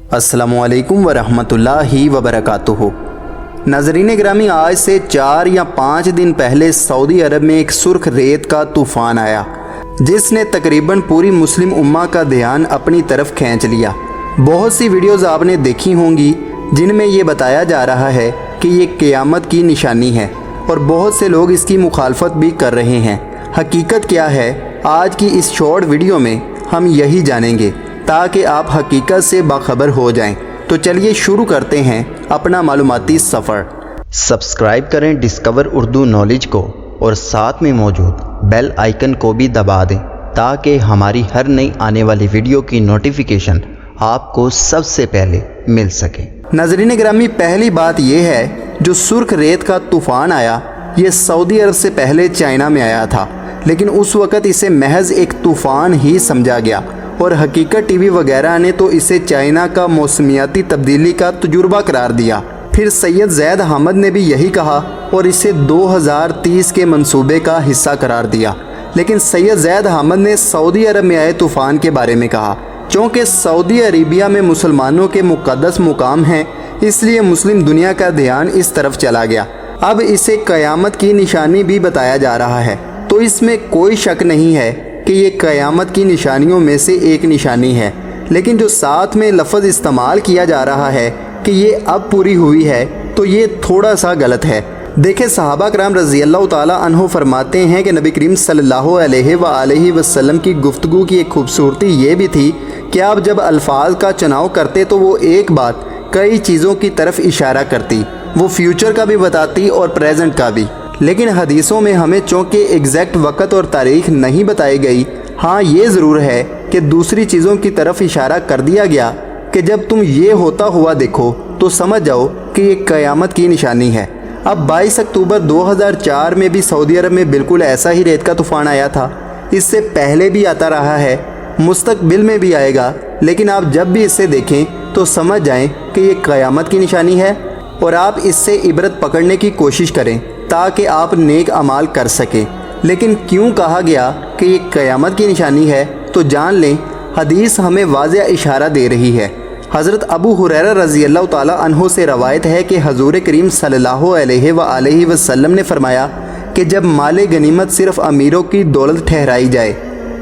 अस्सलामुअलैकुम वरहमतुल्लाहि वबरकातुहू। नाज़रीन ग्रामी, आज से 4 या 5 दिन पहले सऊदी अरब में एक सुर्ख रेत का तूफ़ान आया जिसने तकरीबन पूरी मुस्लिम उम्मा का ध्यान अपनी तरफ खींच लिया। बहुत सी वीडियोज़ आपने देखी होंगी जिनमें ये बताया जा रहा है कि ये क़यामत की निशानी है और बहुत से लोग इसकी मुखालफत भी कर रहे हैं। हकीकत क्या है, आज की इस शॉर्ट वीडियो में हम यही जानेंगे ताकि आप हकीकत से बाखबर हो जाएं। तो चलिए शुरू करते हैं अपना मालूमाती सफ़र। सब्सक्राइब करें डिस्कवर उर्दू नॉलेज को और साथ में मौजूद बेल आइकन को भी दबा दें ताकि हमारी हर नई आने वाली वीडियो की नोटिफिकेशन आपको सबसे पहले मिल सके। नाज़रीन ग्रामी, पहली बात यह है जो सुर्ख रेत का तूफ़ान आया ये सऊदी अरब से पहले चाइना में आया था, लेकिन उस वक़्त इसे महज एक तूफ़ान ही समझा गया और हकीकत टीवी वगैरह ने तो इसे चाइना का मौसमियाती तब्दीली का तजुर्बा करार दिया। फिर सैयद ज़ैद अहमद ने भी यही कहा और इसे 2030 के मंसूबे का हिस्सा करार दिया। लेकिन सैयद ज़ैद अहमद ने सऊदी अरब में आए तूफ़ान के बारे में कहा। चूँकि सऊदी अरेबिया में मुसलमानों के मुक़द्दस मुकाम हैं, इसलिए मुस्लिम दुनिया का ध्यान इस तरफ चला गया। अब इसे क़यामत की निशानी भी बताया जा रहा है, तो इसमें कोई शक नहीं है कि ये क़यामत की निशानियों में से एक निशानी है। लेकिन जो साथ में लफ्ज़ इस्तेमाल किया जा रहा है कि ये अब पूरी हुई है, तो ये थोड़ा सा गलत है। देखें, सहाबा कराम रज़ी अल्लाह ताला अन्हु फरमाते हैं कि नबी करीम सल्लल्लाहु अलैहि वसल्लम की गुफ्तगू की एक खूबसूरती ये भी थी कि आप जब अल्फाज का चुनाव करते तो वो एक बात कई चीज़ों की तरफ इशारा करती, वो फ्यूचर का भी बताती और प्रेजेंट का भी। लेकिन हदीसों में हमें चूँकि एग्जैक्ट वक़्त और तारीख़ नहीं बताई गई, हाँ ये ज़रूर है कि दूसरी चीज़ों की तरफ इशारा कर दिया गया कि जब तुम ये होता हुआ देखो तो समझ जाओ कि ये क़यामत की निशानी है। अब 22 अक्टूबर 2004 में भी सऊदी अरब में बिल्कुल ऐसा ही रेत का तूफ़ान आया था। इससे पहले भी आता रहा है, मुस्तकबिल में भी आएगा, लेकिन आप जब भी इसे देखें तो समझ जाएं कि ये क़यामत की निशानी है और आप इससे इबरत पकड़ने की कोशिश करें ताकि आप नेक अमाल कर सकें। लेकिन क्यों कहा गया कि ये क़यामत की निशानी है, तो जान लें, हदीस हमें वाज़ेह इशारा दे रही है। हज़रत अबू हुरैरा रज़ी अल्लाह ताला अन्हु से रवायत है कि हज़ूर करीम सल्लल्लाहु अलैहि वसल्लम ने फरमाया कि जब माले गनीमत सिर्फ़ अमीरों की दौलत ठहराई जाए,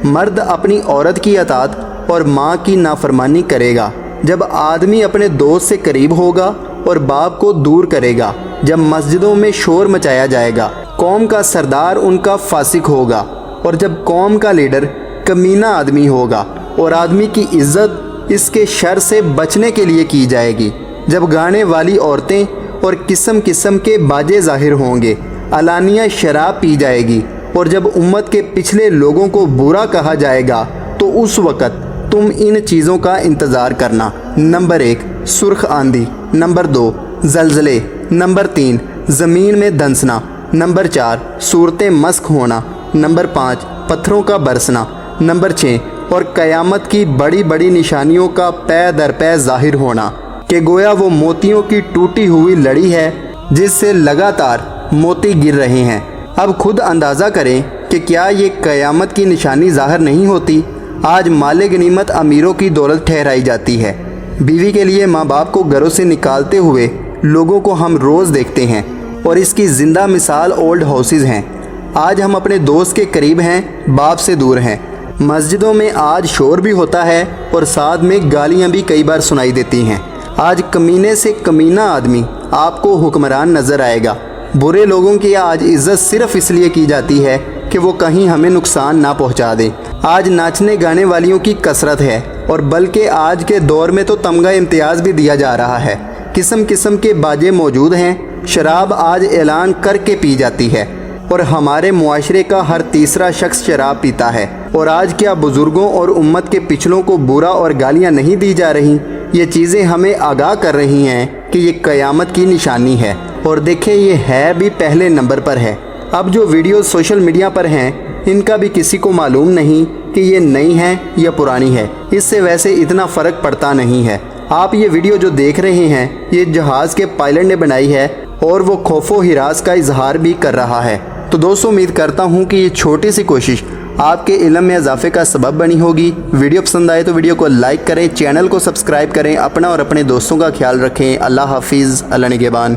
मर्द अपनी औरत की अतात और माँ की नाफरमानी करेगा, जब आदमी अपने दोस्त से करीब होगा और बाप को दूर करेगा, जब मस्जिदों में शोर मचाया जाएगा, कौम का सरदार उनका फासिक होगा और जब कौम का लीडर कमीना आदमी होगा और आदमी की इज्जत इसके शर से बचने के लिए की जाएगी, जब गाने वाली औरतें और किस्म किस्म के बाजे ज़ाहिर होंगे, अलानिया शराब पी जाएगी और जब उम्मत के पिछले लोगों को बुरा कहा जाएगा, तो उस वक़्त तुम इन चीज़ों का इंतज़ार करना। नंबर 1 सुर्ख आंधी, नंबर 2 ज़लज़ले, नंबर 3 ज़मीन में धंसना, नंबर 4 सूरतें मस्क होना, नंबर 5 पत्थरों का बरसना, नंबर 6 और क़यामत की बड़ी बड़ी निशानियों का पै दर पै ज़ाहिर होना कि गोया वो मोतियों की टूटी हुई लड़ी है जिससे लगातार मोती गिर रहे हैं। अब खुद अंदाज़ा करें कि क्या ये क़यामत की निशानी ज़ाहिर नहीं होती। आज माले गनीमत अमीरों की दौलत ठहराई जाती है। बीवी के लिए माँ बाप को घरों से निकालते हुए लोगों को हम रोज़ देखते हैं और इसकी ज़िंदा मिसाल ओल्ड हाउसेज़ हैं। आज हम अपने दोस्त के करीब हैं, बाप से दूर हैं। मस्जिदों में आज शोर भी होता है और साथ में गालियाँ भी कई बार सुनाई देती हैं। आज कमीने से कमीना आदमी आपको हुक्मरान नज़र आएगा। बुरे लोगों की आज इज़्ज़त सिर्फ़ इसलिए की जाती है कि वो कहीं हमें नुकसान ना पहुंचा दें। आज नाचने गाने वालियों की कसरत है और बल्कि आज के दौर में तो तमगा इम्तियाज़ भी दिया जा रहा है। किस्म किस्म के बाजे मौजूद हैं। शराब आज ऐलान करके पी जाती है और हमारे मुआशरे का हर तीसरा शख्स शराब पीता है। और आज क्या बुज़ुर्गों और उम्मत के पिछलों को बुरा और गालियाँ नहीं दी जा रही? ये चीज़ें हमें आगाह कर रही हैं कि ये क़यामत की निशानी है। और देखें, ये है भी पहले नंबर पर है। अब जो वीडियो सोशल मीडिया पर हैं, इनका भी किसी को मालूम नहीं कि ये नई है या पुरानी है। इससे वैसे इतना फ़र्क पड़ता नहीं है। आप ये वीडियो जो देख रहे हैं, ये जहाज़ के पायलट ने बनाई है और वो खौफो हिरास का इजहार भी कर रहा है। तो दोस्तों, उम्मीद करता हूँ कि ये छोटी सी कोशिश آپ کے علم میں اضافے کا سبب بنی ہوگی۔ ویڈیو پسند آئے تو ویڈیو کو لائک کریں، چینل کو سبسکرائب کریں، اپنا اور اپنے دوستوں کا خیال رکھیں۔ اللہ حافظ، اللہ نگہبان۔